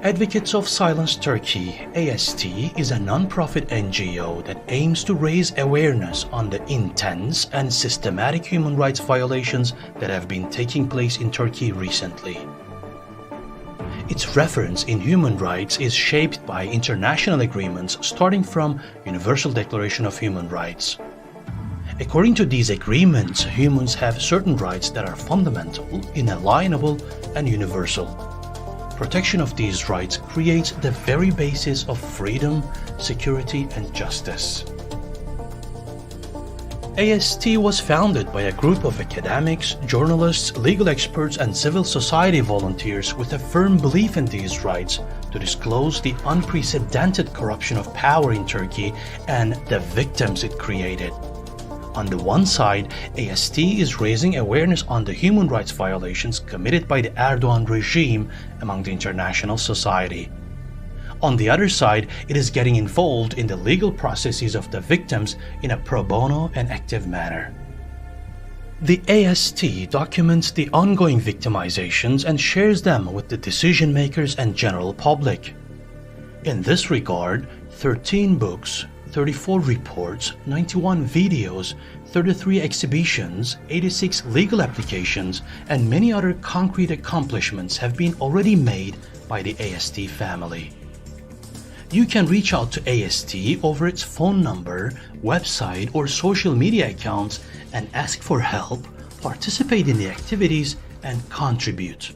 Advocates of Silence Turkey (AST) is a non-profit NGO that aims to raise awareness on the intense and systematic human rights violations that have been taking place in Turkey recently. Its reference in human rights is shaped by international agreements starting from Universal Declaration of Human Rights. According to these agreements, humans have certain rights that are fundamental, inalienable, and universal. Protection of these rights creates the very basis of freedom, security, and justice. AST was founded by a group of academics, journalists, legal experts, and civil society volunteers with a firm belief in these rights to disclose the unprecedented corruption of power in Turkey and the victims it created. On the one side, AST is raising awareness on the human rights violations committed by the Erdogan regime among the international society. On the other side, it is getting involved in the legal processes of the victims in a pro bono and active manner. The AST documents the ongoing victimizations and shares them with the decision makers and general public. In this regard, 13 books, 34 reports, 91 videos, 33 exhibitions, 86 legal applications, and many other concrete accomplishments have been already made by the AST family. You can reach out to AST over its phone number, website, or social media accounts and ask for help, participate in the activities, and contribute.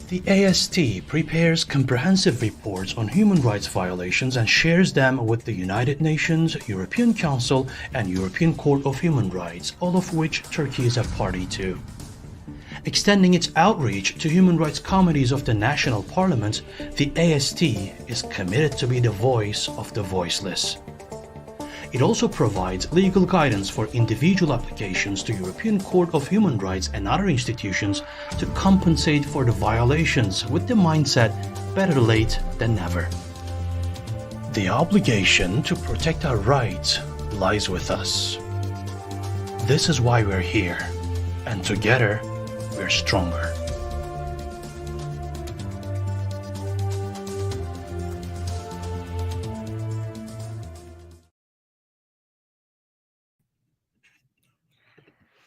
The AST prepares comprehensive reports on human rights violations and shares them with the United Nations, European Council, and European Court of Human Rights, all of which Turkey is a party to. Extending its outreach to human rights committees of the national parliaments, the AST is committed to be the voice of the voiceless. It also provides legal guidance for individual applications to European Court of Human Rights and other institutions to compensate for the violations with the mindset better late than never. The obligation to protect our rights lies with us. This is why we're here, and together we're stronger.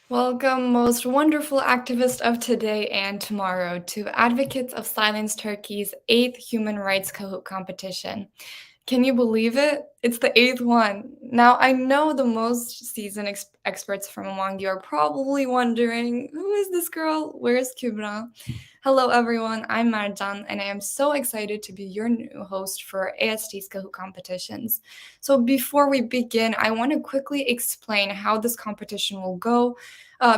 Welcome, most wonderful activists of today and tomorrow, to Advocates of Silence Turkey's 8th Human Rights KAHOOT competition. Can you believe it? It's the 8th one. Now, I know the most seasoned experts from among you are probably wondering, who is this girl? Where's Kübra? Hello, everyone. I'm Marjan, and I am so excited to be your new host for AST's KAHOOT competitions. So before we begin, I want to quickly explain how this competition will go.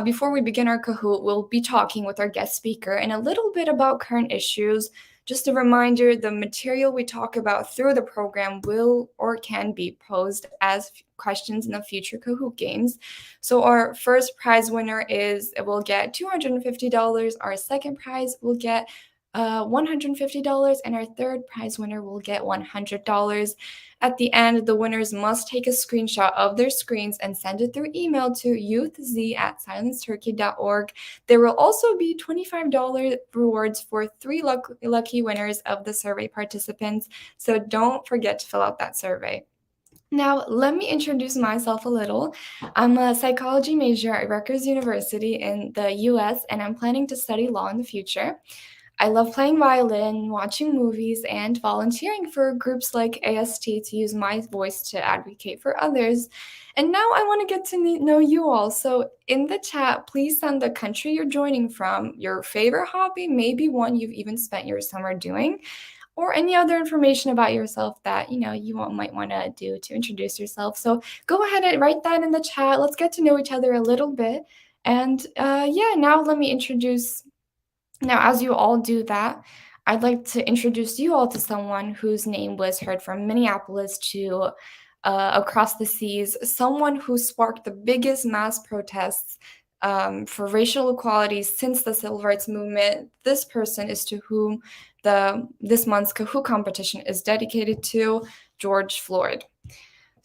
Before we begin our KAHOOT, we'll be talking with our guest speaker and a little bit about current issues. Just a reminder, the material we talk about through the program will or can be posed as questions in the future KAHOOT games. So our first prize winner will get $250. Our second prize will get $150, and our third prize winner will get $100. At the end, the winners must take a screenshot of their screens and send it through email to youthz@silenceturkey.org. There will also be $25 rewards for 3 lucky winners of the survey participants, so don't forget to fill out that survey. Now, let me introduce myself a little. I'm a psychology major at Rutgers University in the US, and I'm planning to study law in the future. I love playing violin, watching movies, and volunteering for groups like AST to use my voice to advocate for others. And now I want to get to know you all. So in the chat, please send the country you're joining from, your favorite hobby, maybe one you've even spent your summer doing, or any other information about yourself that you might want to do to introduce yourself. So go ahead and write that in the chat. Let's get to know each other a little bit. And now let me introduce. Now, as you all do that, I'd like to introduce you all to someone whose name was heard from Minneapolis to across the seas, someone who sparked the biggest mass protests for racial equality since the civil rights movement. This person is to whom this month's KAHOOT competition is dedicated to, George Floyd.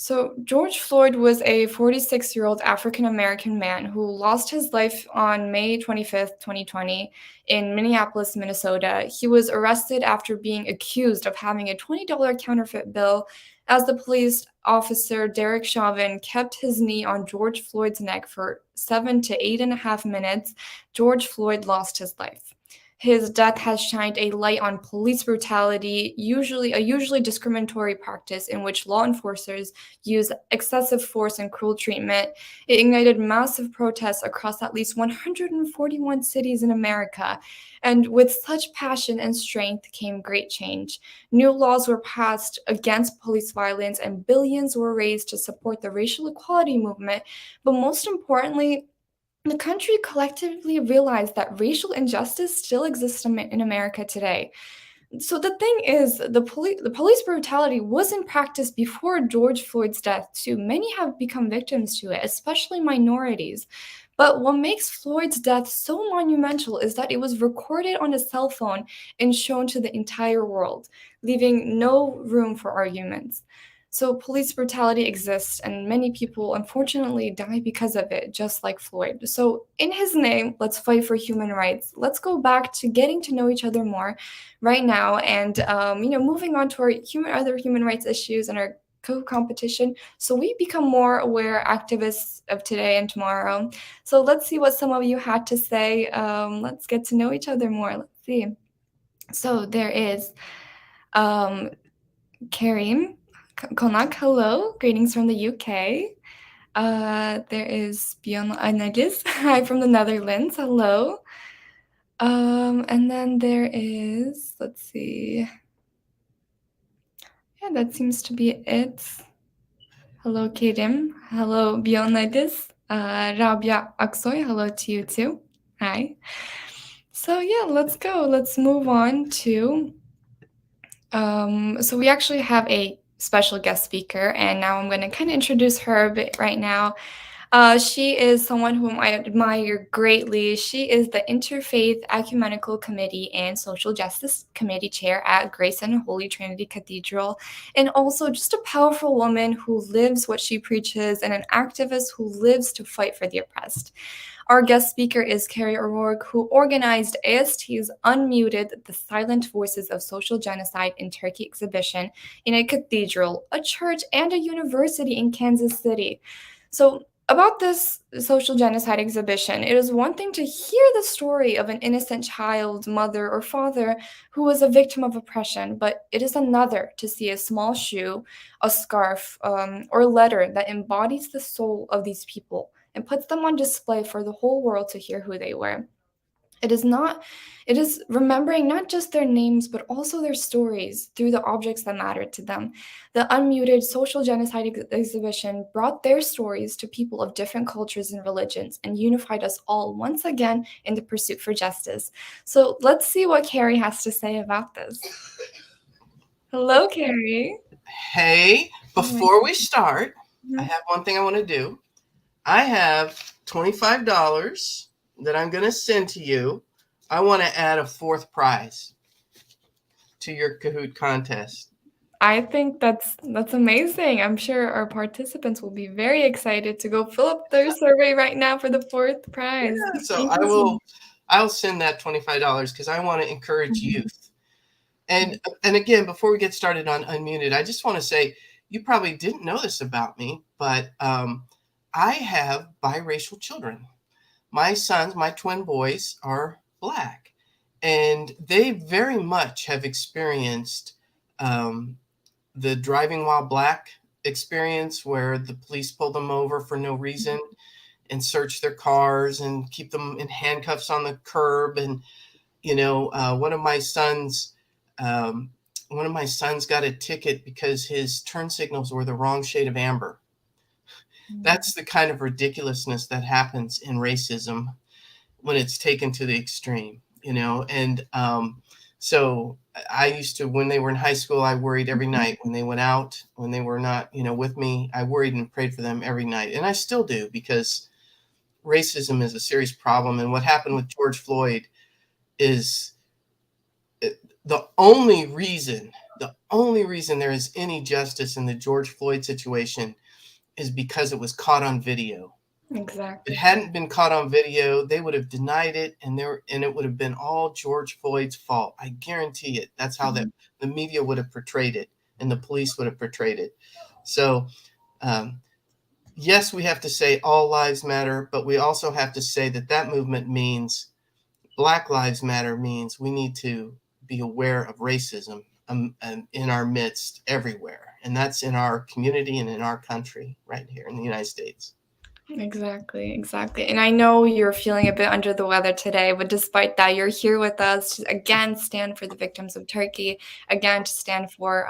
So, George Floyd was a 46-year-old African-American man who lost his life on May 25th, 2020 in Minneapolis, Minnesota. He was arrested after being accused of having a $20 counterfeit bill as the police officer Derek Chauvin kept his knee on George Floyd's neck for 7 to 8.5 minutes. George Floyd lost his life. His death has shined a light on police brutality, usually discriminatory practice in which law enforcers use excessive force and cruel treatment. It ignited massive protests across at least 141 cities in America. And with such passion and strength came great change. New laws were passed against police violence, and billions were raised to support the racial equality movement. But most importantly, the country collectively realized that racial injustice still exists in America today. So the thing is, the police brutality was in practice before George Floyd's death too. Many have become victims to it, especially minorities. But what makes Floyd's death so monumental is that it was recorded on a cell phone and shown to the entire world, leaving no room for arguments. So police brutality exists, and many people unfortunately die because of it, just like Floyd. So in his name, let's fight for human rights. Let's go back to getting to know each other more right now, and moving on to our other human rights issues and our competition, so we become more aware activists of today and tomorrow. So let's see what some of you had to say. Let's get to know each other more. Let's see. So there is Karim Konak, hello, greetings from the UK. There is Bjorn Arnegis, hi from the Netherlands, hello. And then there is, let's see. Yeah, that seems to be it. Hello, Kerim. Hello, Bjornadis. Rabia Aksoy, hello to you too. Hi. So yeah, let's go. Let's move on to, so we actually have a special guest speaker, and now I'm going to kind of introduce her a bit right now. She is someone whom I admire greatly. She is the Interfaith Ecumenical Committee and Social Justice Committee Chair at Grace and Holy Trinity Cathedral, and also just a powerful woman who lives what she preaches and an activist who lives to fight for the oppressed. Our guest speaker is Kari O'Rourke, who organized AST's Unmuted, the Silent Voices of Social Genocide in Turkey exhibition in a cathedral, a church, and a university in Kansas City. So about this social genocide exhibition, it is one thing to hear the story of an innocent child, mother, or father who was a victim of oppression, but it is another to see a small shoe, a scarf, or a letter that embodies the soul of these people and puts them on display for the whole world to hear who they were. It is remembering not just their names, but also their stories through the objects that mattered to them. The Unmuted Social Genocide exhibition brought their stories to people of different cultures and religions and unified us all once again in the pursuit for justice. So let's see what Kari has to say about this. Hello, Kari. Hey, before we start, I have one thing I want to do. I have $25 that I'm going to send to you. I want to add a fourth prize to your Kahoot contest. I think that's amazing. I'm sure our participants will be very excited to go fill up their survey right now for the fourth prize. Yeah, so I'll send that $25 because I want to encourage youth. And again, before we get started on Unmuted, I just want to say, you probably didn't know this about me, but I have biracial children. My sons, my twin boys, are Black, and they very much have experienced the driving while Black experience, where the police pull them over for no reason and search their cars and keep them in handcuffs on the curb. And one of my sons got a ticket because his turn signals were the wrong shade of amber. That's the kind of ridiculousness that happens in racism when it's taken to the extreme, and so I used to, when they were in high school, I worried every night when they went out, when they were not, with me, I worried and prayed for them every night. And I still do, because racism is a serious problem. And what happened with George Floyd is the only reason The only reason there is any justice in the George Floyd situation is because it was caught on video. If it Exactly. hadn't been caught on video, they would have denied it, and it would have been all George Floyd's fault. I guarantee it. That's how Mhm. the media would have portrayed it, and the police would have portrayed it. So, um, yes, we have to say all lives matter, but we also have to say that movement means Black Lives Matter means we need to be aware of racism in our midst everywhere. And that's in our community and in our country right here in the United States. Exactly, exactly. And I know you're feeling a bit under the weather today, but despite that, you're here with us to again stand for the victims of Turkey, again to stand for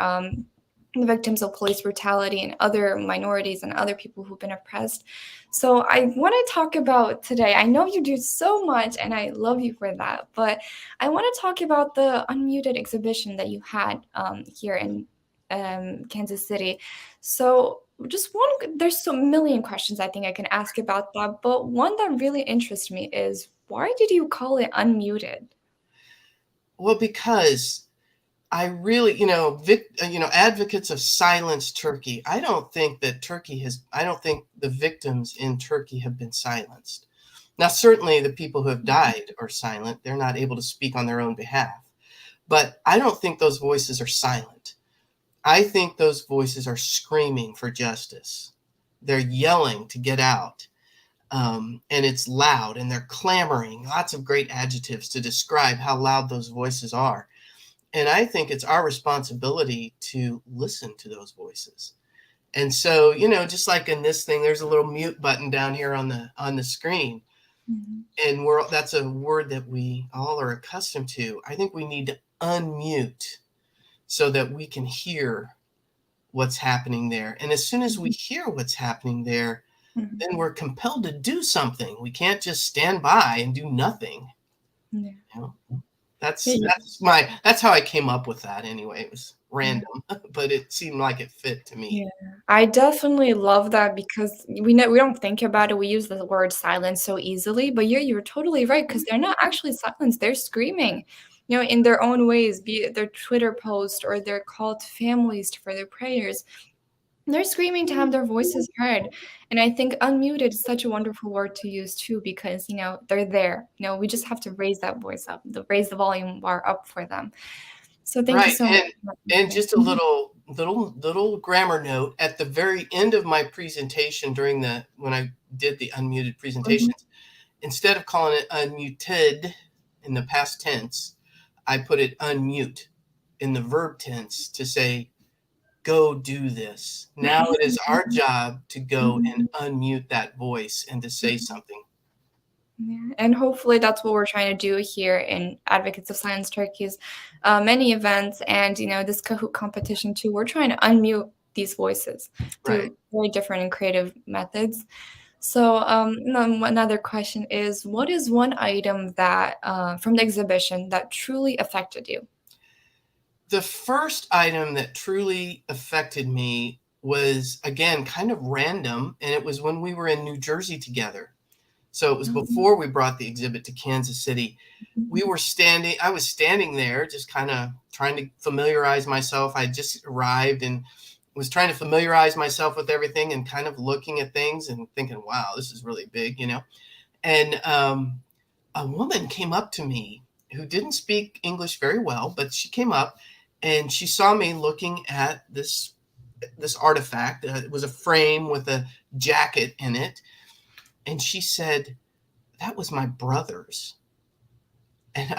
the victims of police brutality and other minorities and other people who've been oppressed. So I want to talk about today. I know you do so much, and I love you for that. But I want to talk about the unmuted exhibition that you had here in Kansas City. So just one, there's so million questions I think I can ask about that, but one that really interests me is why did you call it unmuted? Well, because I really, advocates of silence Turkey. I don't think I don't think the victims in Turkey have been silenced. Now, certainly the people who have died are silent. They're not able to speak on their own behalf. But I don't think those voices are silent. I think those voices are screaming for justice. They're yelling to get out. And it's loud, and they're clamoring, lots of great adjectives to describe how loud those voices are. And I think it's our responsibility to listen to those voices. And so, just like in this thing, there's a little mute button down here on the screen. Mhm. And that's a word that we all are accustomed to. I think we need to unmute so that we can hear what's happening there. And as soon as we hear what's happening there, Mhm. then we're compelled to do something. We can't just stand by and do nothing. Yeah. You know? Yeah. That's how I came up with that anyway. It was Yeah. random, but it seemed like it fit to me. Yeah, I definitely love that because we don't think about it. We use the word silence so easily, but yeah, you're totally right because they're not actually silenced. They're screaming, in their own ways, be it their Twitter post or their call to families for their prayers. They're screaming to have their voices heard. And I think unmuted is such a wonderful word to use too because, they're there. We just have to raise that voice up, raise the volume bar up for them. So thank you Right. so much. And just a little grammar note at the very end of my presentation when I did the unmuted Mhm. presentations, instead of calling it unmuted in the past tense, I put it unmute in the verb tense to say, go do this. Now it is our job to go and unmute that voice and to say something. Yeah, and hopefully that's what we're trying to do here in Advocates of Silence Turkey's many events and this Kahoot competition too. We're trying to unmute these voices Right. through very different and creative methods. So another question is, what is one item that from the exhibition that truly affected you? The first item that truly affected me was, again, kind of random, and it was when we were in New Jersey together. So it was Um, before we brought the exhibit to Kansas City. I was standing there just kind of trying to familiarize myself. I just arrived and was trying to familiarize myself with everything and kind of looking at things and thinking, wow, this is really big. And a woman came up to me who didn't speak English very well, but she came up and she saw me looking at this artifact. It was a frame with a jacket in it, and she said, "That was my brother's." And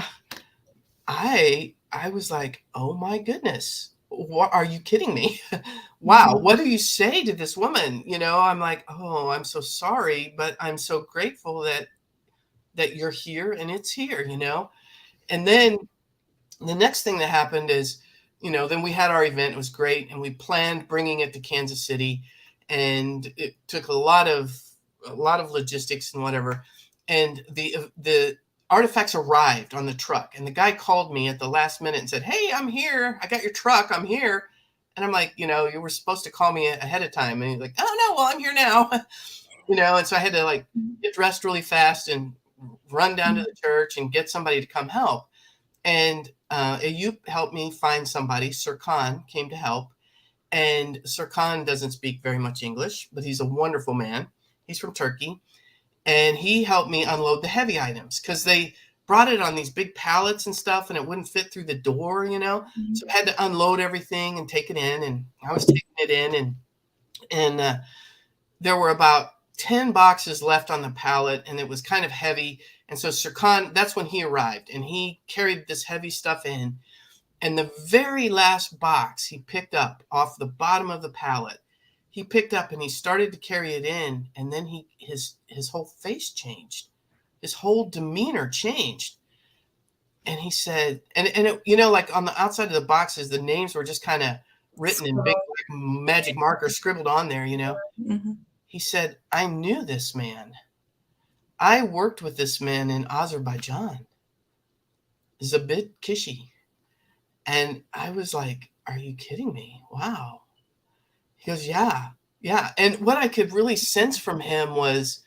I was like, "Oh my goodness. What, are you kidding me?" Wow, mhm, what do you say to this woman? I'm like, "Oh, I'm so sorry, but I'm so grateful that you're here and it's here." And then the next thing that happened is, then we had our event. It was great, and we planned bringing it to Kansas City, and it took a lot of logistics and whatever. And the artifacts arrived on the truck, and the guy called me at the last minute and said, "Hey, I'm here. I got your truck. I'm here." And I'm like, you were supposed to call me ahead of time. And he's like, "Oh no, well, I'm here now." And so I had to like get dressed really fast and run down to mhm, the church and get somebody to come help. And you helped me find somebody. Serkan came to help. And Serkan doesn't speak very much English, but he's a wonderful man. He's from Turkey. And he helped me unload the heavy items because they brought it on these big pallets and stuff, and it wouldn't fit through the door, So I had to unload everything and take it in. And I was taking it in, and there were about 10 boxes left on the pallet, and it was kind of heavy. And so Serkan, that's when he arrived, and he carried this heavy stuff in. And the very last box he picked up off the bottom of the pallet, he picked up and he started to carry it in. And then his whole face changed. His whole demeanor changed. And he said, and it, like on the outside of the boxes, the names were just kind of written in big magic markers scribbled on there, Mm-hmm. He said, I knew this man. I worked with this man in Azerbaijan. Zabit Kishi. And I was like, are you kidding me? Wow. He goes, yeah. And what I could really sense from him was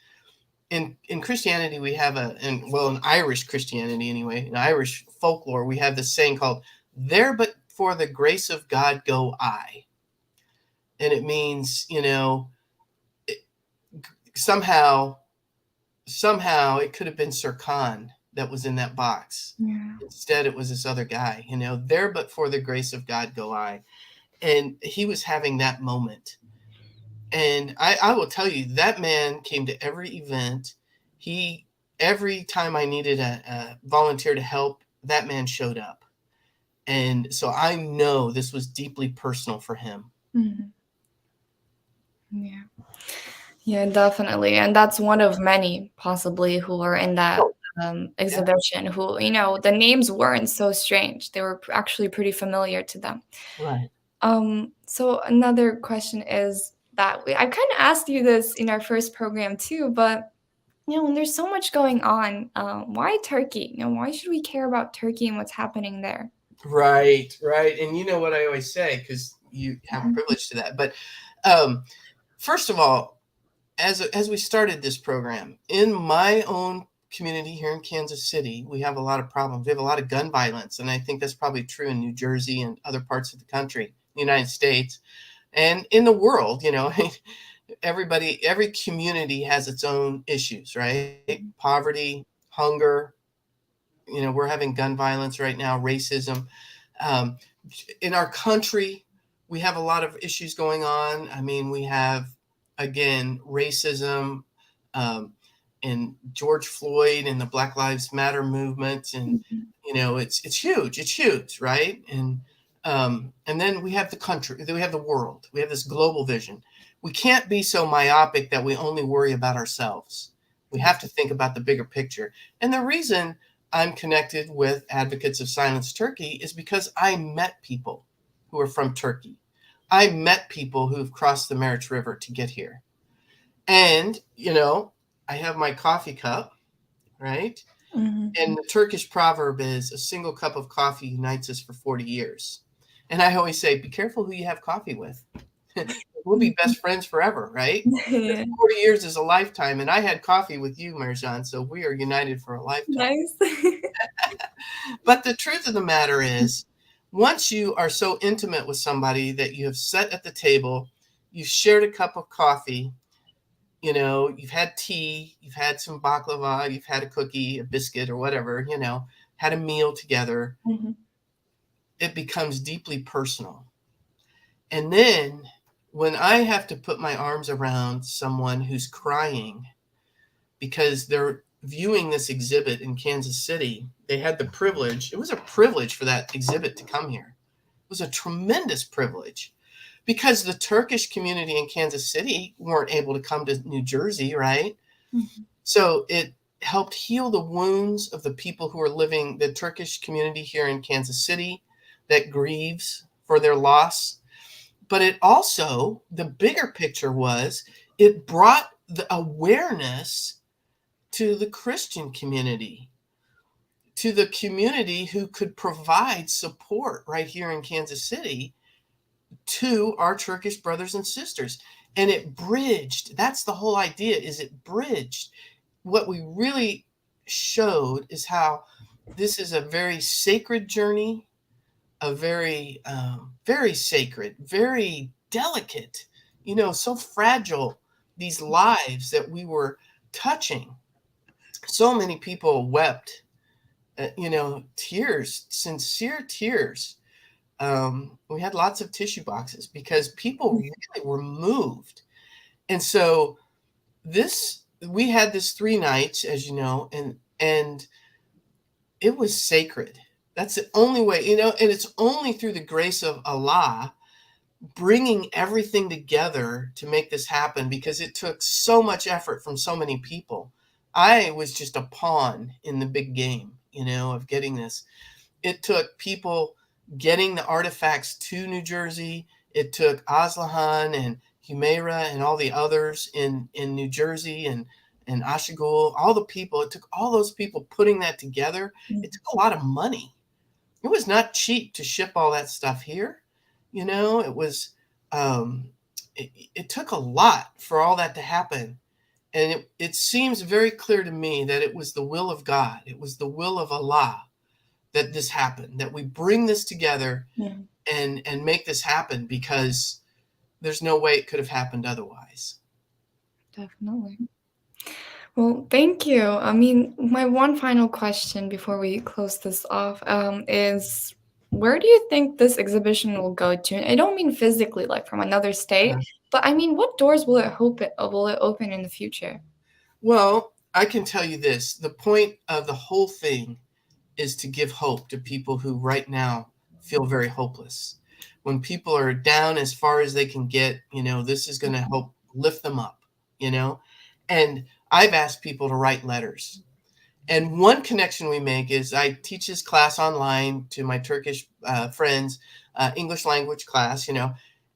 in Christianity, we have in Irish Christianity anyway, in Irish folklore, we have this saying called, there but for the grace of God go I. And it means, somehow it could have been Serkan that was in that box. Yeah. Instead, it was this other guy, there but for the grace of God go I. And he was having that moment. And I will tell you, that man came to every event. Every time I needed a volunteer to help, that man showed up. And so I know this was deeply personal for him. Mm-hmm. Yeah. Yeah, definitely. And that's one of many possibly who are in that exhibition who, the names weren't so strange. They were actually pretty familiar to them. Right. So another question is that I kind of asked you this in our first program too, but when there's so much going on, why Turkey? Why should we care about Turkey and what's happening there? Right. And you know what I always say, because you have a privilege to that. But first of all, as we started this program, in my own community here in Kansas City, we have a lot of problems. We have a lot of gun violence, and I think that's probably true in New Jersey and other parts of the country, the United States, and in the world. Every community has its own issues, right? Poverty, hunger. We're having gun violence right now, racism. In our country, we have a lot of issues going on. I mean, we have, again, racism, and George Floyd and the Black Lives Matter movement. And, it's huge. It's huge. Right. And then we have the country, then we have the world. We have this global vision. We can't be so myopic that we only worry about ourselves. We have to think about the bigger picture. And the reason I'm connected with Advocates of Silence Turkey is because I met people who are from Turkey. I met people who've crossed the Meritch River to get here. And, I have my coffee cup, right? Mm-hmm. And the Turkish proverb is a single cup of coffee unites us for 40 years. And I always say, be careful who you have coffee with. We'll be best friends forever, right? Yeah. 40 years is a lifetime. And I had coffee with you, Marjan, so we are united for a lifetime. Nice. But the truth of the matter is, once you are so intimate with somebody that you have sat at the table, you've shared a cup of coffee, you've had tea, you've had some baklava, you've had a cookie, a biscuit, or whatever, had a meal together, Mm-hmm. it becomes deeply personal. And then when I have to put my arms around someone who's crying because they're viewing this exhibit in Kansas City, they had the privilege. It was a privilege for that exhibit to come here. It was a tremendous privilege because the Turkish community in Kansas City weren't able to come to New Jersey, right? Mm-hmm. So it helped heal the wounds of the people who are living, the Turkish community here in Kansas City that grieves for their loss. But it also, the bigger picture was, it brought the awareness to the Christian community, to the community who could provide support right here in Kansas City to our Turkish brothers and sisters. And it bridged, that's the whole idea, is it bridged. What we really showed is how this is a very sacred journey, a very, very sacred, very delicate, so fragile, these lives that we were touching. So many people wept, tears, sincere tears. We had lots of tissue boxes because people really were moved. And so we had this 3 nights, as you know, and it was sacred. That's the only way, and it's only through the grace of Allah bringing everything together to make this happen, because it took so much effort from so many people. I was just a pawn in the big game, of getting this. It took people getting the artifacts to New Jersey. It took Aslihan and Humaira and all the others in New Jersey and Ashigul, all the people. It took all those people putting that together. It took a lot of money. It was not cheap to ship all that stuff here. It was, it took a lot for all that to happen. And it seems very clear to me that it was the will of God. It was the will of Allah that this happened, that we bring this together and make this happen, because there's no way it could have happened otherwise. Definitely. Well, thank you. I mean, my one final question before we close this off is, where do you think this exhibition will go to? I don't mean physically, like from another state, but I mean, what doors will it open in the future? Well, I can tell you this. The point of the whole thing is to give hope to people who right now feel very hopeless. When people are down as far as they can get, this is going to help lift them up, and I've asked people to write letters. And one connection we make is I teach this class online to my Turkish friends, English language class,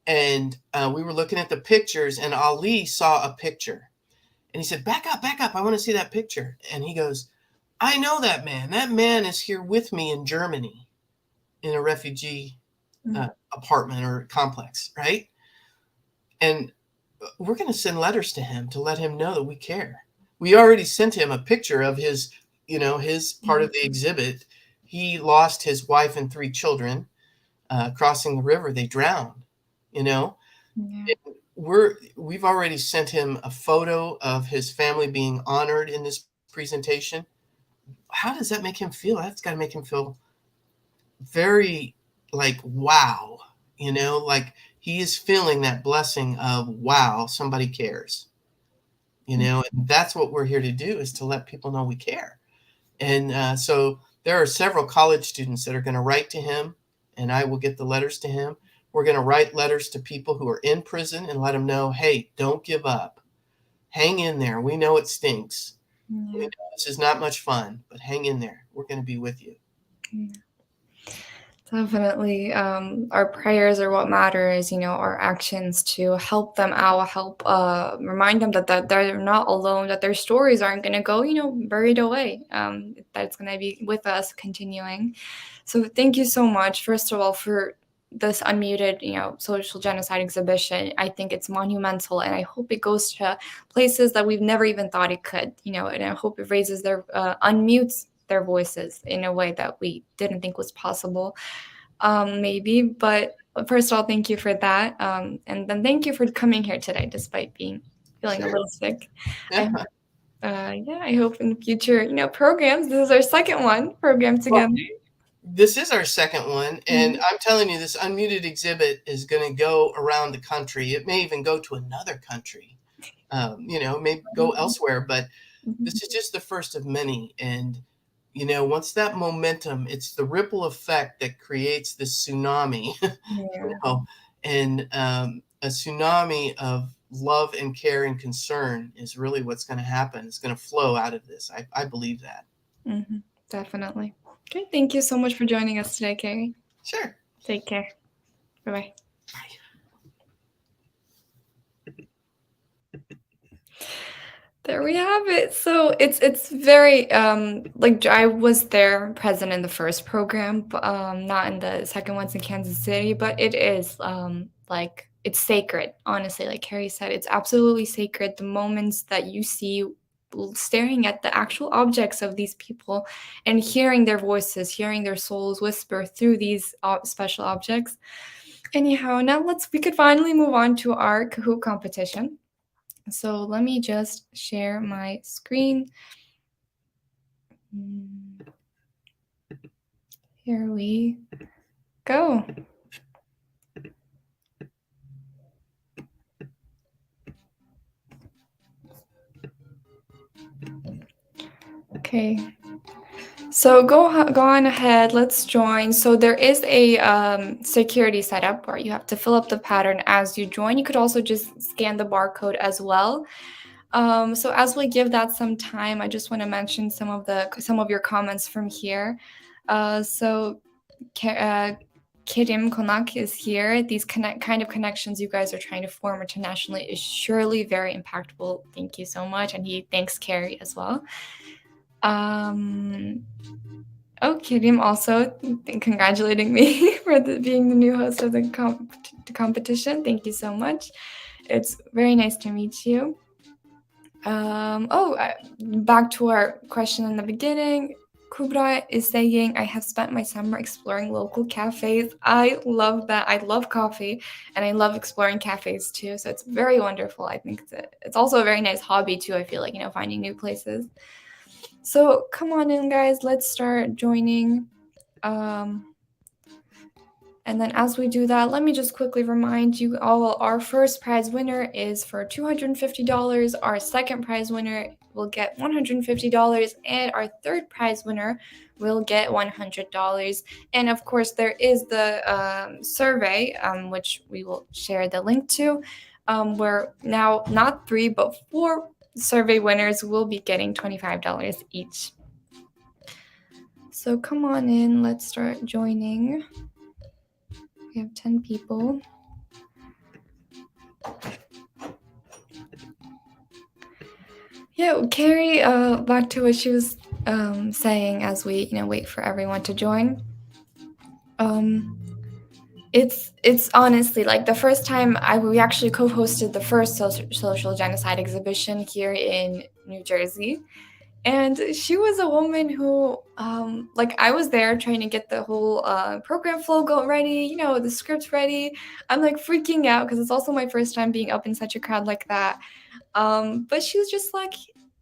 and we were looking at the pictures, and Ali saw a picture. And he said, back up, I want to see that picture. And he goes, I know that man. That man is here with me in Germany in a refugee apartment or complex, right? And we're going to send letters to him to let him know that we care. We already sent him a picture of his, his part of the exhibit. He lost his wife and 3 children crossing the river. They drowned, Yeah. We've already sent him a photo of his family being honored in this presentation. How does that make him feel? That's got to make him feel very like, wow, like he is feeling that blessing of, wow, somebody cares, and that's what we're here to do, is to let people know we care. And so there are several college students that are going to write to him, and I will get the letters to him. We're going to write letters to people who are in prison and let them know, hey, don't give up. Hang in there. We know it stinks. We know this is not much fun, but hang in there. We're going to be with you. Definitely. Our prayers are what matters, our actions to help them out, help remind them that they're not alone, that their stories aren't going to go, buried away, that it's going to be with us continuing. So thank you so much, first of all, for this unmuted, social genocide exhibition. I think it's monumental, and I hope it goes to places that we've never even thought it could, and I hope it raises unmutes their voices in a way that we didn't think was possible, maybe. But first of all, thank you for that. And then thank you for coming here today, despite feeling a little sick. Yeah. I hope in future, programs, this is our second program together. Well, this is our second one, and I'm telling you, this unmuted exhibit is going to go around the country. It may even go to another country, may go elsewhere, but this is just the first of many. And once that momentum, it's the ripple effect that creates this tsunami, and a tsunami of love and care and concern is really what's going to happen. It's going to flow out of this. I believe that. Definitely. Okay, thank you so much for joining us today, Kari. Sure. Take care. Bye-bye. There we have it. So it's very I was there present in the first program, but not in the second ones in Kansas City. But it is it's sacred. Honestly, like Kari said, it's absolutely sacred. The moments that you see staring at the actual objects of these people and hearing their voices, hearing their souls whisper through these special objects. Anyhow, now we could finally move on to our Kahoot competition. So let me just share my screen. Here we go. Okay. So go on ahead. Let's join. So there is a security setup where you have to fill up the pattern as you join. You could also just scan the barcode as well. So as we give that some time, I just want to mention some of your comments from here. So Kirim Konak is here. These kind of connections you guys are trying to form internationally is surely very impactful. Thank you so much. And he thanks Kari as well. Kirim also congratulating me for being the new host of the competition. Thank you so much. It's very nice to meet you. Back to our question in the beginning. Kubra is saying, I have spent my summer exploring local cafes. I love that. I love coffee and I love exploring cafes too. So it's very wonderful. I think it's also a very nice hobby too. I feel like, finding new places. So come on in, guys. Let's start joining. And then as we do that, let me just quickly remind you all, our first prize winner is for $250. Our second prize winner will get $150. And our third prize winner will get $100. And of course, there is the survey, which we will share the link to, where now not 3, but 4 survey winners will be getting $25 each. So come on in, let's start joining. We have 10 people. Yeah, Kari, back to what she was saying as we wait for everyone to join. It's honestly like the first time we actually co-hosted the first social genocide exhibition here in New Jersey. And she was a woman who, I was there trying to get the whole program flow ready, the script ready. I'm like freaking out because it's also my first time being up in such a crowd like that. But she was just like,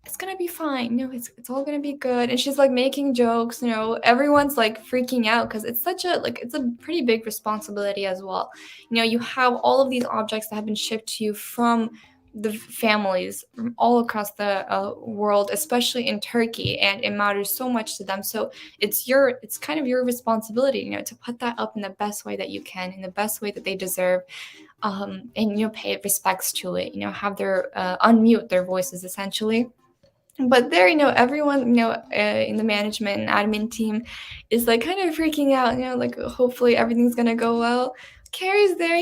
it's gonna be fine. It's all gonna be good. And she's like making jokes. Everyone's like freaking out because it's such it's a pretty big responsibility as well. You have all of these objects that have been shipped to you from the families from all across the world, especially in Turkey, and it matters so much to them. So it's kind of your responsibility, to put that up in the best way that you can, in the best way that they deserve, and pay respects to it. Have their unmute their voices essentially. But there, everyone, in the management and admin team is like kind of freaking out, hopefully everything's gonna go well. Kari's there,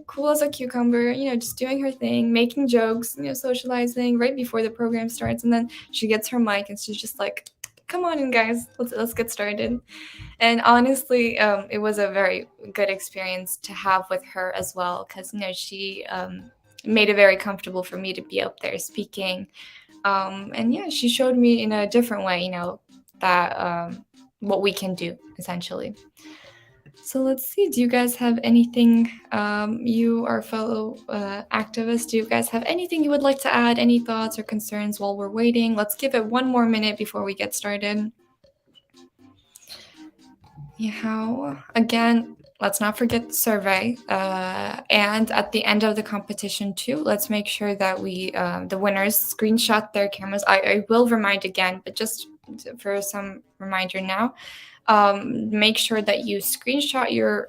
cool as a cucumber, just doing her thing, making jokes, socializing right before the program starts. And then she gets her mic and she's just like, come on in, guys, let's get started. And honestly, it was a very good experience to have with her as well, because, she made it very comfortable for me to be up there speaking. And yeah, she showed me in a different way, that what we can do essentially. So let's see, do you guys have anything, you are fellow activists, do you guys have anything you would like to add, any thoughts or concerns while we're waiting? Let's give it one more minute before we get started. Again, let's not forget the survey. And at the end of the competition too, let's make sure that we, the winners screenshot their cameras. I will remind again, but just for some reminder now, make sure that you screenshot your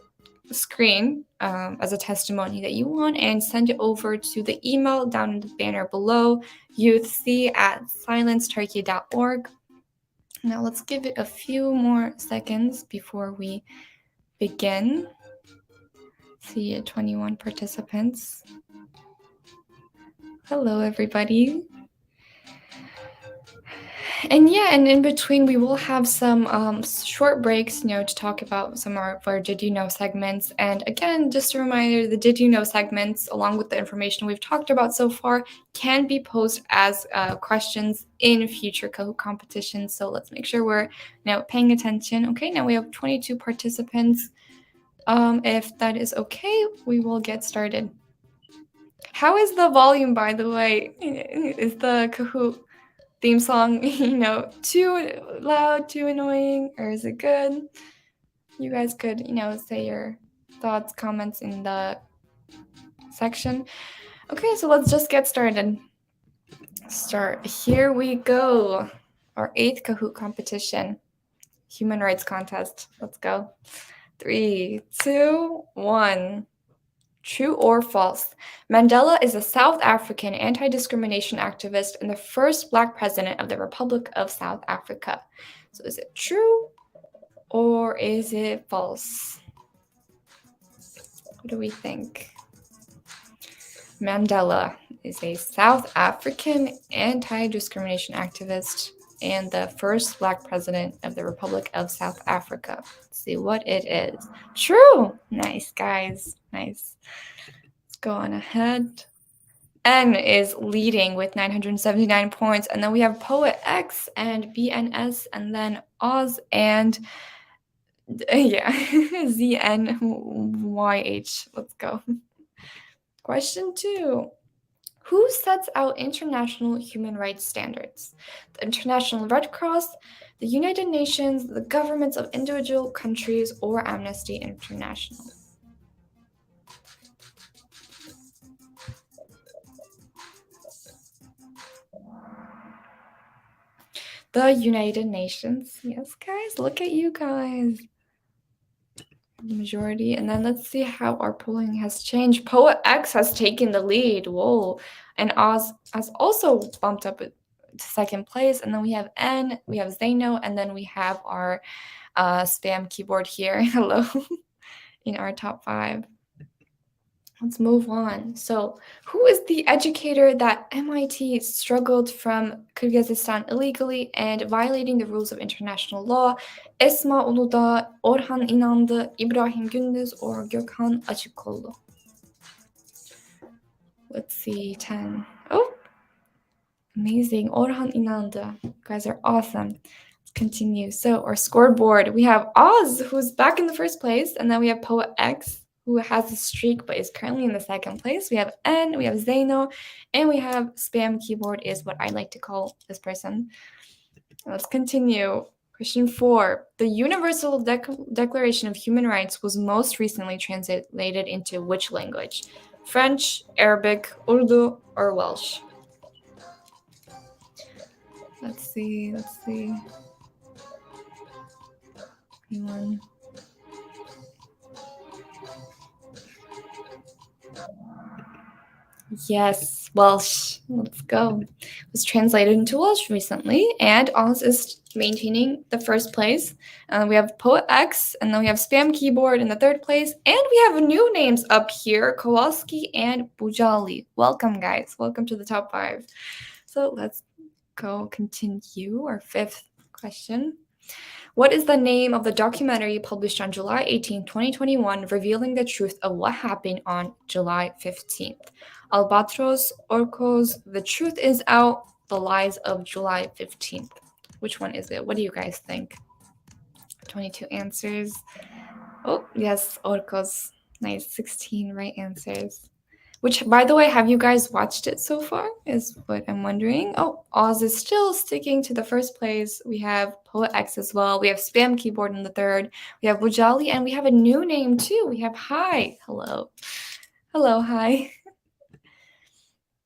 screen as a testimony that you want and send it over to the email down in the banner below, youthc@silenceturkey.org. Now let's give it a few more seconds before we begin. See 21 participants. Hello, everybody. And yeah, and in between we will have some short breaks, to talk about some of our Did You Know segments. And again, just a reminder, the Did You Know segments, along with the information we've talked about so far, can be posed as questions in future Kahoot competitions. So let's make sure we're paying attention. Okay, now we have 22 participants. If that is okay, we will get started. How is the volume, by the way? Is the Kahoot theme song, too loud, too annoying, or is it good? You guys could, say your thoughts, comments in the section. Okay, so let's just get started. Here we go. Our 8th Kahoot competition. Human rights contest. Let's go. 3, 2, 1. True or false? Mandela is a South African anti-discrimination activist and the first Black president of the Republic of South Africa. So is it true or is it false? What do we think? Mandela is a South African anti-discrimination activist and the first Black president of the Republic of South Africa. Let's see what it is. True! Nice, guys. Nice. Let's go on ahead. N is leading with 979 points. And then we have Poet X and BNS and then Oz and ZNYH. Let's go. Question 2. Who sets out international human rights standards? The International Red Cross, the United Nations, the governments of individual countries, or Amnesty International? The United Nations. Yes, guys, look at you guys. The majority. And then let's see how our polling has changed. Poet X has taken the lead. Whoa. And Oz has also bumped up to second place. And then we have N, we have Zaino, and then we have our spam keyboard here. Hello. In our top 5. Let's move on. So, who is the educator that MIT struggled from Kyrgyzstan illegally and violating the rules of international law? Esma Uludağ, Orhan İnandı, İbrahim Gündüz, or Gökhan Açıkkollu? Let's see, 10. Oh, amazing. Orhan İnandı. You guys are awesome. Let's continue. So, our scoreboard, we have Oz, who's back in the first place, and then we have Poet X, who has a streak but is currently in the second place. We have N, we have Zaino, and we have Spam Keyboard is what I like to call this person. Let's continue. Question 4. The Universal Declaration of Human Rights was most recently translated into which language? French, Arabic, Urdu, or Welsh? Let's see. Anyone? Yes, Welsh. Let's go. It was translated into Welsh recently, and Oz is maintaining the first place. We have Poet X, and then we have Spam Keyboard in the third place, and we have new names up here, Kowalski and Bujali. Welcome, guys. Welcome to the top 5. So let's go continue our 5th question. What is the name of the documentary published on July 18, 2021, revealing the truth of what happened on July 15th? Albatros, Orcos, The Truth Is Out, The Lies of July 15th. Which one is it? What do you guys think? 22 answers. Oh, yes, Orcos. Nice, 16 right answers. Which, by the way, have you guys watched it so far? Is what I'm wondering. Oh, Oz is still sticking to the first place. We have Poet X as well. We have Spam Keyboard in the third. We have Bujali, and we have a new name too. We have Hi. Hello. Hello, Hi.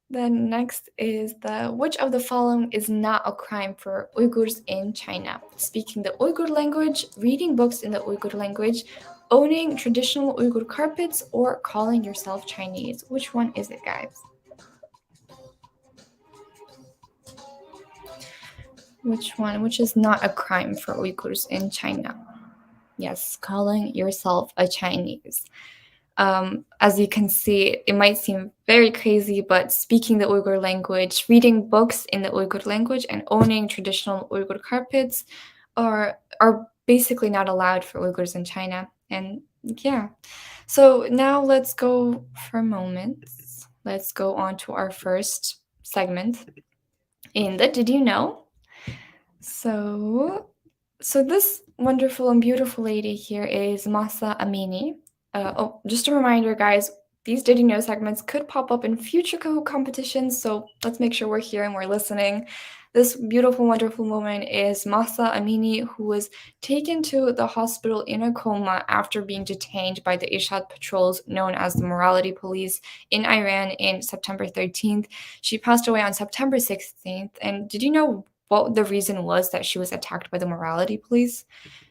Then next is which of the following is not a crime for Uyghurs in China? Speaking the Uyghur language, reading books in the Uyghur language, owning traditional Uyghur carpets, or calling yourself Chinese. Which one is it, guys? Which one? Which is not a crime for Uyghurs in China? Yes, calling yourself a Chinese. As you can see, it might seem very crazy, but speaking the Uyghur language, reading books in the Uyghur language, and owning traditional Uyghur carpets are basically not allowed for Uyghurs in China. And yeah, so now let's go for a moment. Let's go on to our first segment in the Did You Know? So this wonderful and beautiful lady here is Masa Amini. Just a reminder, guys, these Did You Know segments could pop up in future Kahoot competitions, so let's make sure we're here and we're listening. This beautiful, wonderful woman is Masa Amini, who was taken to the hospital in a coma after being detained by the Ishad patrols known as the Morality Police in Iran in September 13th. She passed away on September 16th, and did you know what the reason was that she was attacked by the Morality Police?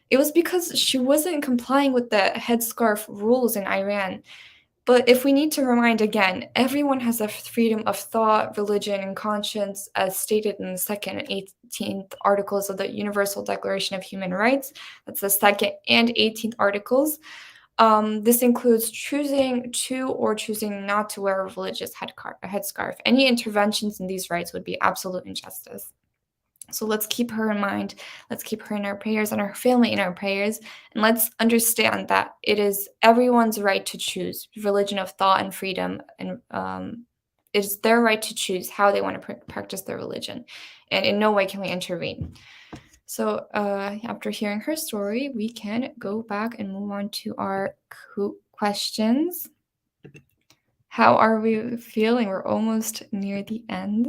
It was because she wasn't complying with the headscarf rules in Iran. But if we need to remind again, everyone has a freedom of thought, religion, and conscience, as stated in the 2nd and 18th articles of the Universal Declaration of Human Rights. That's the 2nd and 18th articles. This includes choosing to or choosing not to wear a religious headscarf. Any interventions in these rights would be absolute injustice. So let's keep her in mind. Let's keep her in our prayers and our family in our prayers. And let's understand that it is everyone's right to choose religion of thought and freedom. And it is their right to choose how they want to practice their religion. And in no way can we intervene. So after hearing her story, we can go back and move on to our questions. How are we feeling? We're almost near the end.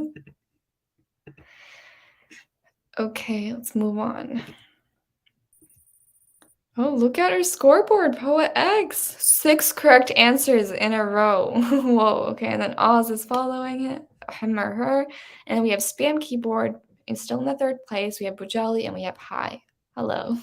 Okay, let's move on. Oh, look at our scoreboard, Poet X. 6 correct answers in a row. Whoa, okay, and then Oz is following it, him or her. And then we have Spam Keyboard, and still in the 3rd place. We have Bujali, and we have Hi. Hello.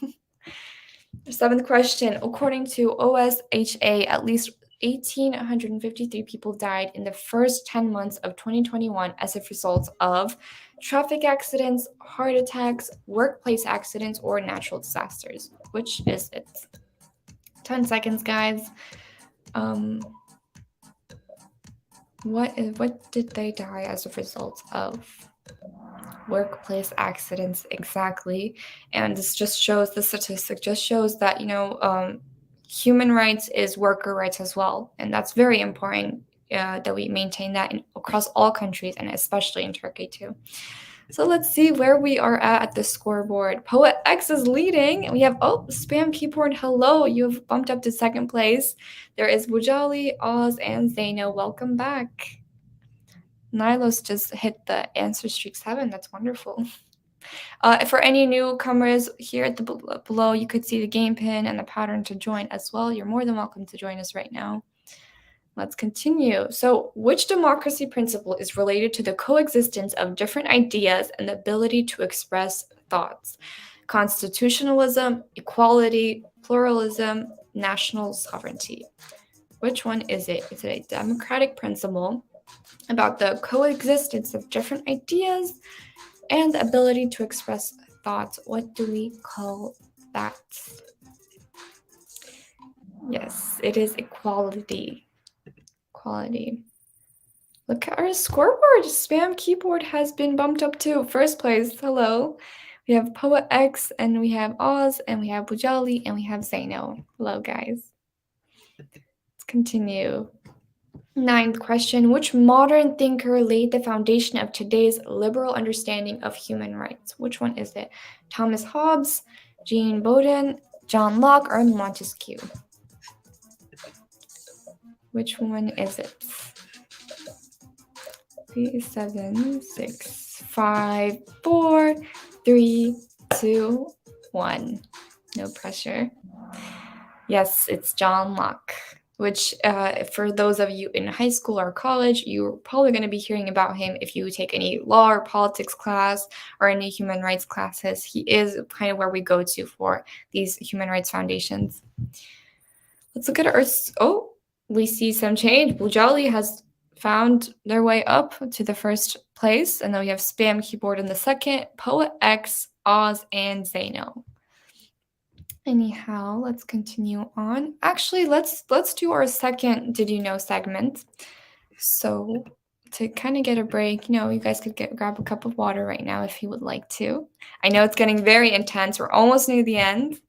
The 7th question. According to OSHA, at least 1,853 people died in the first 10 months of 2021 as a result of traffic accidents, heart attacks, workplace accidents, or natural disasters. Which is it? 10 seconds, guys. What did they die as a result of? Workplace accidents, exactly. And this just shows, the statistic just shows that, human rights is worker rights as well. And that's very important that we maintain that across all countries, and especially in Turkey too. So let's see where we are at the scoreboard. Poet X is leading. We have, Spam Keyboard, hello. You've bumped up to 2nd place. There is Bujali, Oz, and Zaino. Welcome back. Nilos just hit the answer streak 7. That's wonderful. For any newcomers here at the below, you could see the game pin and the pattern to join as well. You're more than welcome to join us right now. Let's continue. So, which democracy principle is related to the coexistence of different ideas and the ability to express thoughts? Constitutionalism, equality, pluralism, national sovereignty. Which one is it? Is it a democratic principle about the coexistence of different ideas and the ability to express thoughts? What do we call that? Yes, it is equality. Equality. Look at our scoreboard. Spam Keyboard has been bumped up to 1st place. Hello. We have Poet X, and we have Oz, and we have Bujali, and we have Zaino. Hello, guys. Let's continue. 9th question. Which modern thinker laid the foundation of today's liberal understanding of human rights? Which one is it? Thomas Hobbes, Jean Bodin, John Locke, or Montesquieu? Which one is it? 3, 7, 6, 5, 4, 3, 2, 1. No pressure. Yes, it's John Locke. Which, for those of you in high school or college, you're probably going to be hearing about him if you take any law or politics class or any human rights classes. He is kind of where we go to for these human rights foundations. Let's look at our... Oh, we see some change. Bujali has found their way up to the 1st place, and then we have Spam Keyboard in the 2nd, Poet X, Oz, and Zaino. Anyhow, let's continue on. Actually, let's do our second Did You Know segment. So to kind of get a break, you guys could grab a cup of water right now if you would like to. I know it's getting very intense. We're almost near the end.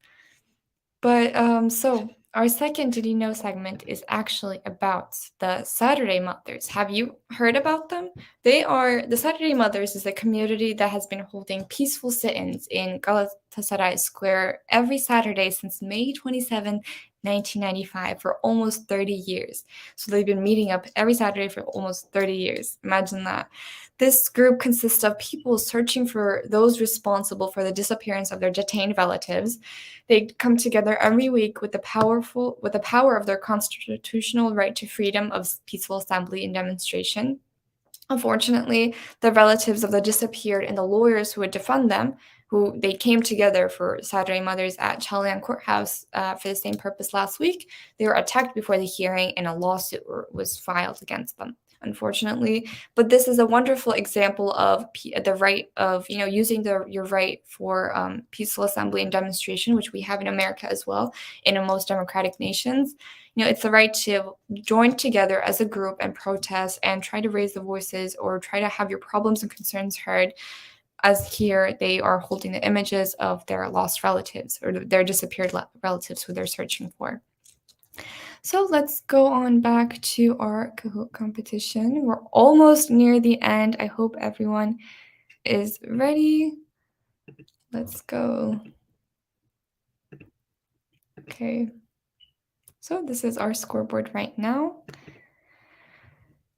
But so our second Did You Know segment is actually about the Saturday Mothers. Have you heard about them? The Saturday Mothers is a community that has been holding peaceful sit-ins in Galatasaray Square every Saturday since May 27, 1995 for almost 30 years. So they've been meeting up every Saturday for almost 30 years. Imagine that. This group consists of people searching for those responsible for the disappearance of their detained relatives. They come together every week with the power of their constitutional right to freedom of peaceful assembly and demonstration. Unfortunately, the relatives of the disappeared and the lawyers who would defend them, who they came together for Saturday Mothers at Chalian Courthouse for the same purpose last week, they were attacked before the hearing and a lawsuit was filed against them, unfortunately. But this is a wonderful example of the right of, using your right for peaceful assembly and demonstration, which we have in America as well, and in most democratic nations. It's the right to join together as a group and protest and try to raise the voices or try to have your problems and concerns heard. As here, they are holding the images of their lost relatives or their disappeared relatives who they're searching for. So let's go on back to our Kahoot competition. We're almost near the end. I hope everyone is ready. Let's go. Okay. So this is our scoreboard right now.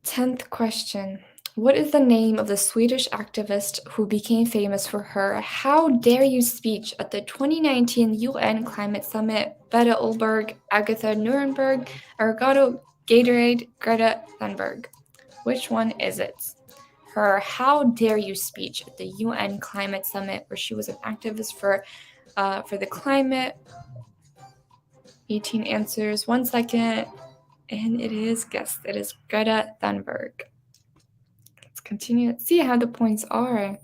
10th question. What is the name of the Swedish activist who became famous for her "How dare you" speech at the 2019 UN Climate Summit? Beta Olberg, Agatha Nuremberg, Arigato Gatorade, Greta Thunberg. Which one is it? Her "How dare you" speech at the UN Climate Summit, where she was an activist for the climate. 18 answers, 1 second, and it is Greta Thunberg. Let's continue. Let's see how the points are.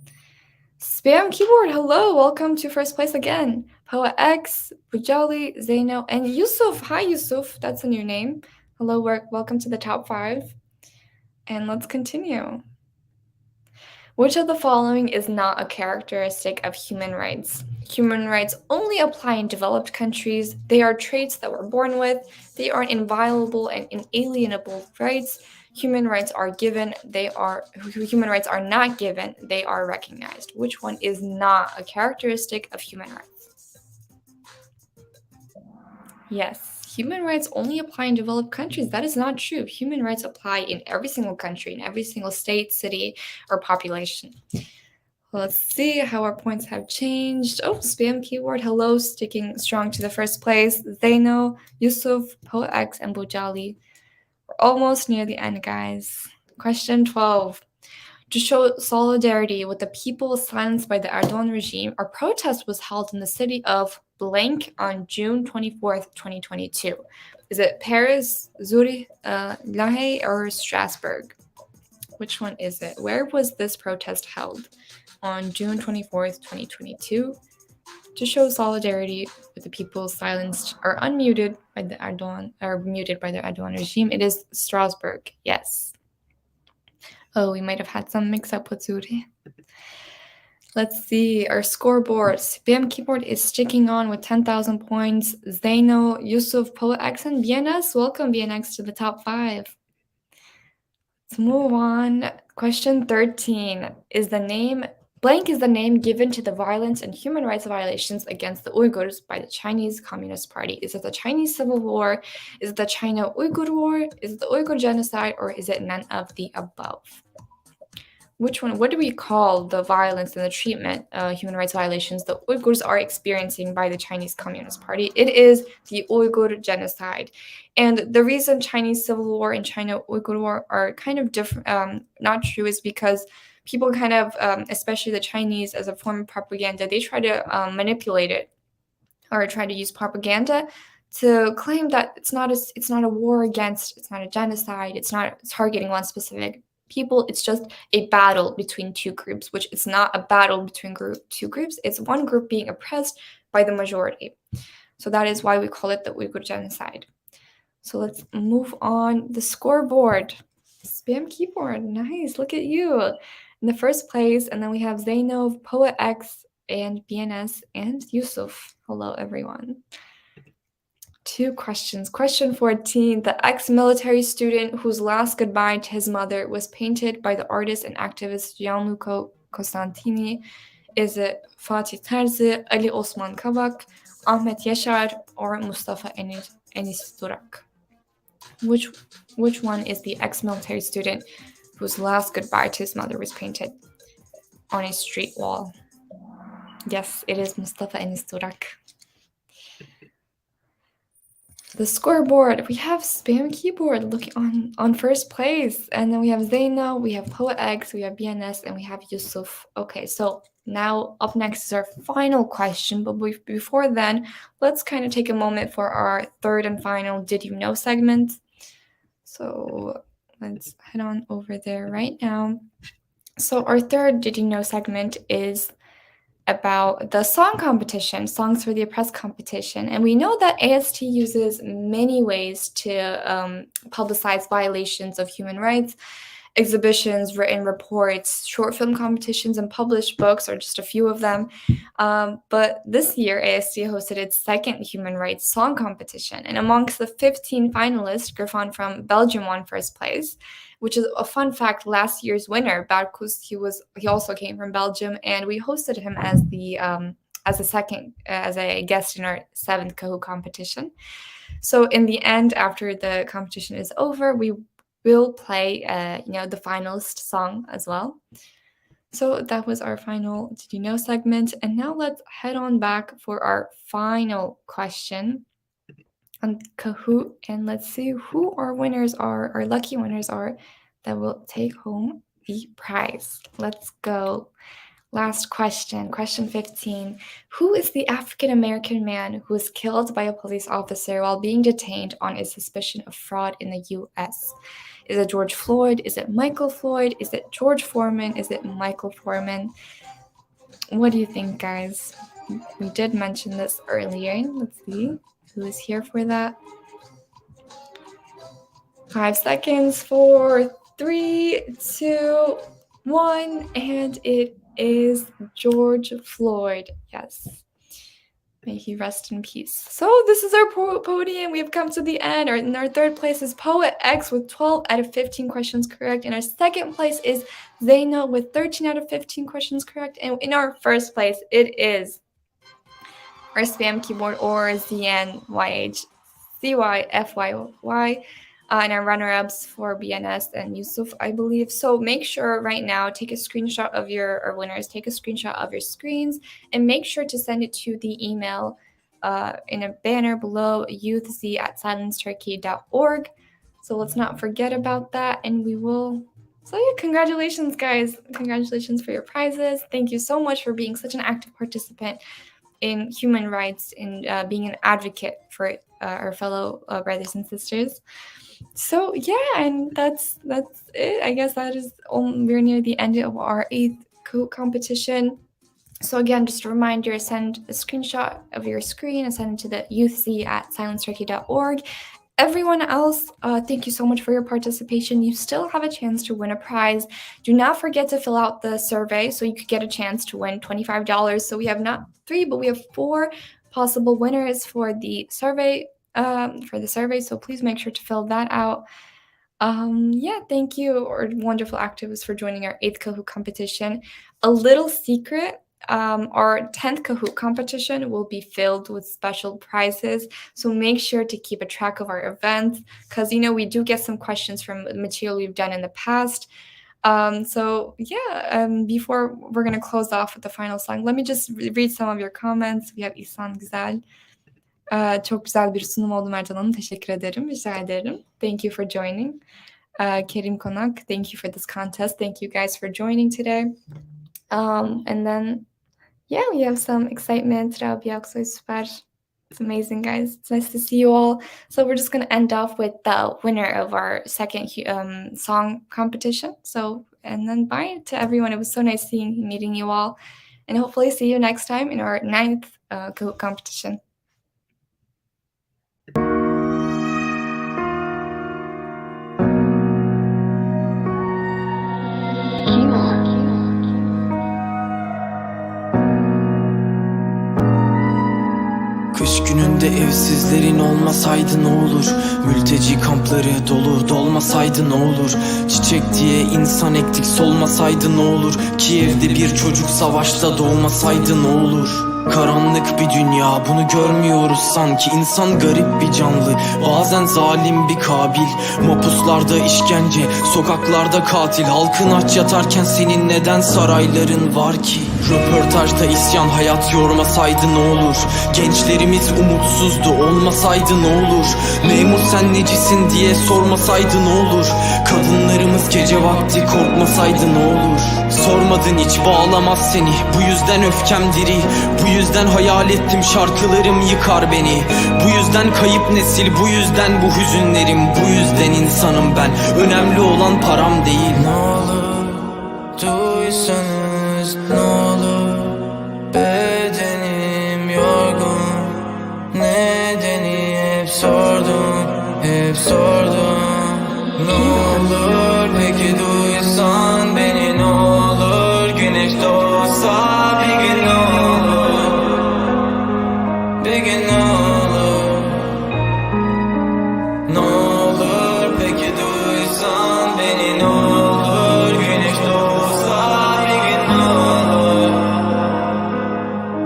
Spam Keyboard, hello, welcome to first place again. Poa X, Bujali, Zaino, and Yusuf. Hi, Yusuf, that's a new name. Hello, welcome to the top 5. And let's continue. Which of the following is not a characteristic of human rights? Human rights only apply in developed countries. They are traits that we're born with. They are inviolable and inalienable rights. Human rights are given. Human rights are not given. They are recognized. Which one is not a characteristic of human rights? Yes, human rights only apply in developed countries. That is not true. Human rights apply in every single country, in every single state, city, or population. Let's see how our points have changed. Oh, spam keyword, hello, sticking strong to the first place. Zaino, Yusuf, PoX, and Bujali. We're almost near the end, guys. Question 12. To show solidarity with the people silenced by the Erdogan regime, a protest was held in the city of blank on June 24th, 2022. Is it Paris, Zurich, La or Strasbourg? Which one is it? Where was this protest held? On June 24th, 2022, to show solidarity with the people silenced or unmuted by the Erdogan regime. It is Strasbourg, yes. Oh, we might have had some mix-up with Zuri. Let's see, our scoreboard. Spam Keyboard is sticking on with 10,000 points. Zaino, Yusuf, PoX, and BNX. Welcome, BNX, to the top 5. Let's move on. Question 13. Blank is the name given to the violence and human rights violations against the Uyghurs by the Chinese Communist Party. Is it the Chinese Civil War? Is it the China-Uyghur War? Is it the Uyghur Genocide? Or is it none of the above? Which one? What do we call the violence and the treatment, human rights violations the Uyghurs are experiencing by the Chinese Communist Party? It is the Uyghur Genocide. And the reason Chinese Civil War and China-Uyghur War are kind of different, not true, is because people kind of, especially the Chinese, as a form of propaganda, they try to manipulate it or try to use propaganda to claim that it's not a war against, it's not a genocide, it's not targeting one specific people, it's just a battle between two groups, which it's not a battle between two groups. It's one group being oppressed by the majority. So that is why we call it the Uyghur genocide. So let's move on. The scoreboard. Spam keyboard. Nice. Look at you. In the first place. And then we have Zainov, Poet X, and BNS, and Yusuf. Hello, everyone. 2 questions. Question 14. The ex-military student whose last goodbye to his mother was painted by the artist and activist Gianluca Costantini. Is it Fatih Terzi, Ali Osman Kabak, Ahmet Yaşar, or Mustafa Enis Durak? Which one is the ex-military student whose last goodbye to his mother was painted on a street wall? Yes, it is Mustafa Enis Durak. The scoreboard, we have Spam Keyboard looking on first place. And then we have Zaina, we have Poet X, we have BNS, and we have Yusuf. Okay, so now up next is our final question. But before then, let's kind of take a moment for our third and final Did You Know segment. So let's head on over there right now. So our third Did You Know segment is about the song competition, Songs for the Oppressed competition. And we know that AST uses many ways to publicize violations of human rights. Exhibitions, written reports, short film competitions, and published books are just a few of them. But this year, AST hosted its second human rights song competition. And amongst the 15 finalists, Griffon from Belgium won first place, which is a fun fact. Last year's winner, Barkus, he also came from Belgium, and we hosted him as a guest in our 7th KAHOOT competition. So in the end, after the competition is over, we will play the finalist song as well. So that was our final Did You Know segment. And now let's head on back for our final question on KAHOOT, and let's see who our lucky winners are that will take home the prize. Let's go. Last question, question 15. Who is the African-American man who was killed by a police officer while being detained on a suspicion of fraud in the U.S.? Is it George Floyd? Is it Michael Floyd? Is it George Foreman? Is it Michael Foreman? What do you think, guys? We did mention this earlier. Let's see who is here for that. 5 seconds, 4, 3, 2, 1, and it is George Floyd. Yes. May he rest in peace. So this is our podium. We have come to the end. In our third place is Poet X with 12 out of 15 questions correct. In our second place is Zaina with 13 out of 15 questions correct. And in our first place, it is our Spam Keyboard, or ZNYHCYFYY. And our runner-ups for BNS and Yusuf, I believe. So make sure right now, take a screenshot of winners, take a screenshot of your screens, and make sure to send it to the email in a banner below, youthz@silenceturkey.org. So let's not forget about that, and we will. So yeah, congratulations, guys. Congratulations for your prizes. Thank you so much for being such an active participant in human rights and being an advocate for our fellow brothers and sisters. So yeah, and that's it. I guess we're near the end of our 8th KAHOOT competition. So again, just a reminder, send a screenshot of your screen and send it to the youthz@silenceturkey.org. Everyone else, thank you so much for your participation. You still have a chance to win a prize. Do not forget to fill out the survey so you could get a chance to win $25. So we have not 3, but we have 4 possible winners for the survey. So please make sure to fill that out. Thank you, our wonderful activists, for joining our 8th KAHOOT competition. A little secret. Our 10th KAHOOT competition will be filled with special prizes, so make sure to keep a track of our events, because we do get some questions from material we've done in the past. Before we're going to close off with the final song, let me just read some of your comments. We have İhsan Güzel. Çok güzel bir sunum oldu Mert Hanım. Teşekkür ederim. Rica ederim. Thank you for joining. Kerim Konak, thank you for this contest. Thank you guys for joining today. And then we have some excitement. Rabia Aksoy, süper. It's amazing, guys. It's nice to see you all. So we're just going to end off with the winner of our second song competition. And then bye to everyone. It was so nice meeting you all. And hopefully see you next time in our 9th KAHOOT competition. Barış gününde evsizlerin olmasaydı ne olur? Mülteci kampları dolu dolmasaydı ne olur? Çiçek diye insan ektik solmasaydı ne olur? Kiev'de bir çocuk savaşta doğmasaydı ne olur? Karanlık bir dünya, bunu görmüyoruz sanki. İnsan garip bir canlı, bazen zalim bir kabil. Mapuslarda işkence, sokaklarda katil. Halkın aç yatarken senin neden sarayların var ki? Röportajda isyan, hayat yormasaydı ne olur? Gençlerimiz umutsuzdu, olmasaydı ne olur? Memur sen necisin diye sormasaydı ne olur? Kadınlarımız gece vakti korkmasaydı ne olur? Sormadın hiç, bağlamaz seni, bu yüzden öfkem diri. Bu yüzden hayal ettim şarkılarım yıkar beni. Bu yüzden kayıp nesil, bu yüzden bu hüzünlerim. Bu yüzden insanım ben, önemli olan param değil. Ne olur duysanız, ne olur bedenim yorgun. Nedeni hep sordum, hep sordum. Ne olur peki duysan beni, ne olur güneş doğsa bir gün, ne olur bir gün, ne olur. Ne olur peki duysan beni, ne olur güneş doğsa bir gün, ne olur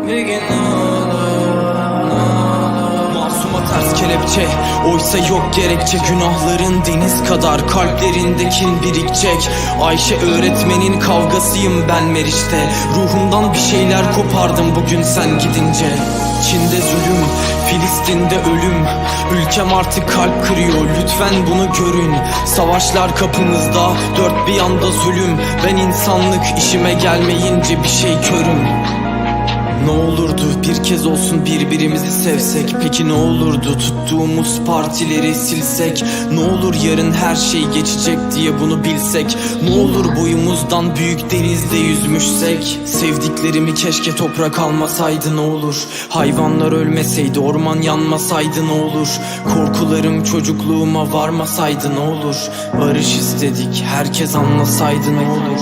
bir gün, ne olur, ne olur. Masuma ters kelepçe, oysa yok gerekçe. Günahların deniz kadar, kalplerinde kin birikecek. Ayşe öğretmenin kavgasıyım ben Meriç'te. Ruhumdan bir şeyler kopardım bugün sen gidince. Çin'de zulüm, Filistin'de ölüm. Ülkem artık kalp kırıyor, lütfen bunu görün. Savaşlar kapımızda, dört bir yanda zulüm. Ben insanlık işime gelmeyince bir şey körüm. Ne olurdu bir kez olsun birbirimizi sevsek? Peki ne olurdu tuttuğumuz partileri silsek? Ne olur yarın her şey geçecek diye bunu bilsek? Ne olur boyumuzdan büyük denizde yüzmüşsek? Sevdiklerimi keşke toprak almasaydı ne olur? Hayvanlar ölmeseydi, orman yanmasaydı ne olur? Korkularım çocukluğuma varmasaydı ne olur? Barış istedik, herkes anlasaydı ne olur?